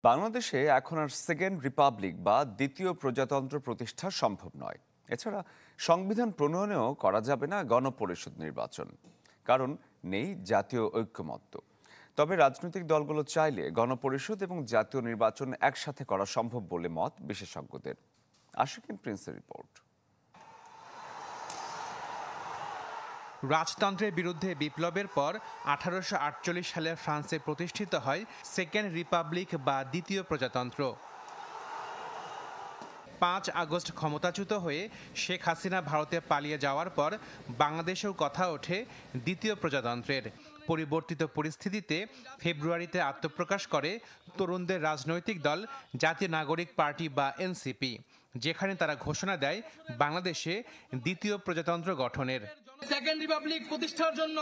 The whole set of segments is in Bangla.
বাংলাদেশে এখন আর সেকেন্ড রিপাবলিক বা দ্বিতীয় প্রজাতন্ত্র প্রতিষ্ঠা সম্ভব নয়। এছাড়া সংবিধান প্রণয়নেও করা যাবে না গণপরিষদ নির্বাচন, কারণ নেই জাতীয় ঐক্যমত্য। তবে রাজনৈতিক দলগুলো চাইলে গণপরিষদ এবং জাতীয় নির্বাচন একসাথে করা সম্ভব বলে মত বিশেষজ্ঞদের। আশিকিন প্রিন্সের রিপোর্ট। রাজতন্ত্রের বিরুদ্ধে বিপ্লবের পর 1848 সালে ফ্রান্সে প্রতিষ্ঠিত হয় সেকেন্ড রিপাবলিক বা দ্বিতীয় প্রজাতন্ত্র। 5 আগস্ট ক্ষমতাচ্যুত হয়ে শেখ হাসিনা ভারতে পালিয়ে যাওয়ার পর বাংলাদেশেও কথা ওঠে দ্বিতীয় প্রজাতন্ত্রের। পরিবর্তিত পরিস্থিতিতে ফেব্রুয়ারিতে আত্মপ্রকাশ করে তরুণদের রাজনৈতিক দল জাতীয় নাগরিক পার্টি বা এনসিপি, যেখানে তারা ঘোষণা দেয় বাংলাদেশে দ্বিতীয় প্রজাতন্ত্র গঠনের। সেকেন্ড রিপাবলিক প্রতিষ্ঠার জন্য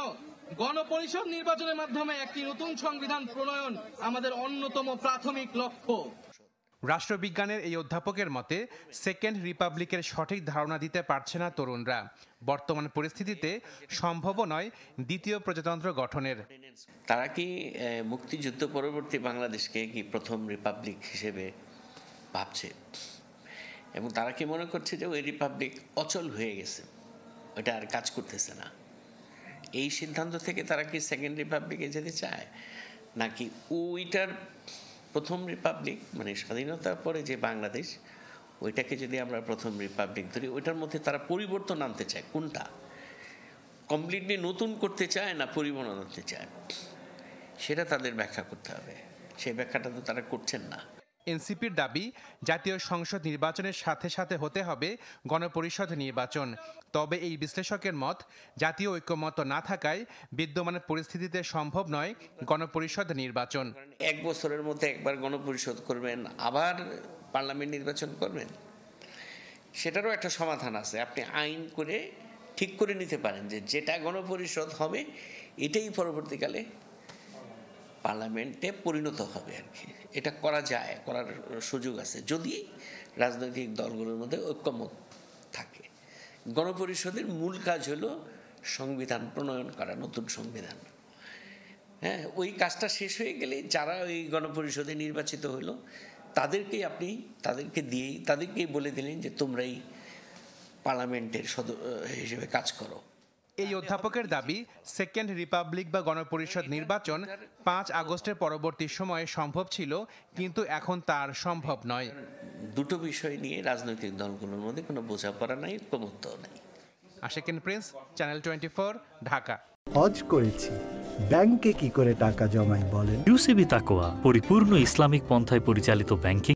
গণপরিষদ নির্বাচনের মাধ্যমে একটি নতুন সংবিধান প্রণয়ন আমাদের অন্যতম প্রাথমিক লক্ষ্য। রাষ্ট্রবিজ্ঞানের এই অধ্যাপকের মতে সেকেন্ড রিপাবলিকের সঠিক ধারণা দিতে পারছে না তরুণরা। বর্তমান পরিস্থিতিতে সম্ভব নয় দ্বিতীয় প্রজাতন্ত্র গঠনের। তারা কি মুক্তিযুদ্ধ পরবর্তী বাংলাদেশকে কি প্রথম রিপাবলিক হিসেবে ভাবছে, এবং তারা কি মনে করছে যে ওই রিপাবলিক অচল হয়ে গেছে, ওটা আর কাজ করতেছে না? এই সিদ্ধান্ত থেকে তারা কি সেকেন্ড রিপাবলিকে যেতে চায়, নাকি ওইটার প্রথম রিপাবলিক মানে স্বাধীনতার পরে যে বাংলাদেশ, ওইটাকে যদি আমরা প্রথম রিপাবলিক ধরি, ওইটার মধ্যে তারা পরিবর্তন আনতে চায়? কোনটা কমপ্লিটলি নতুন করতে চায় না পরিবর্তন আনতে চায়, সেটা তাদের ব্যাখ্যা করতে হবে। সেই ব্যাখ্যাটা তো তারা করছেন না। এনসিপির দাবি, জাতীয় সংসদ নির্বাচনের সাথে সাথে হতে হবে গণপরিষদ নির্বাচন। তবে এই বিশ্লেষকের মত, জাতীয় ঐক্যমত্য না থাকায় বিদ্যমান পরিস্থিতিতে সম্ভব নয় গণপরিষদ নির্বাচন। 1 বছরের মধ্যে একবার গণপরিষদ করবেন, আবার পার্লামেন্ট নির্বাচন করবেন, সেটারও একটা সমাধান আছে। আপনি আইন করে ঠিক করে নিতে পারেন যে যেটা গণপরিষদ হবে এটাই পরবর্তীকালে পার্লামেন্টে পরিণত হবে আর কি। এটা করা যায়, করার সুযোগ আছে যদি রাজনৈতিক দলগুলোর মধ্যে ঐক্যমত থাকে। গণপরিষদের মূল কাজ হলো সংবিধান প্রণয়ন করা, নতুন সংবিধান। হ্যাঁ, ওই কাজটা শেষ হয়ে গেলে যারা ওই গণপরিষদে নির্বাচিত হলো তাদেরকেই বলে দিলেন যে তোমরাই পার্লামেন্টের হিসেবে কাজ করো। এই অধ্যাপকের দাবি, সেকেন্ড রিপাবলিক বা গণপরিষদ নির্বাচন 5 আগস্টের পরবর্তী সময়ে সম্ভব ছিল, কিন্তু এখন তার সম্ভব নয়। দুটো বিষয় নিয়ে রাজনৈতিক দলগুলোর মধ্যে কোনো বোঝাপড়া নাই, ঐক্যমত্য নাই। Ashikin Prince, channel 24, Dhaka. হজ করেছি, ব্যাংকে কি করে টাকা জমাই বলেন? ইউসিবি তাকওয়া, পরিপূর্ণ ইসলামিক পন্থায় পরিচালিত ব্যাংকিং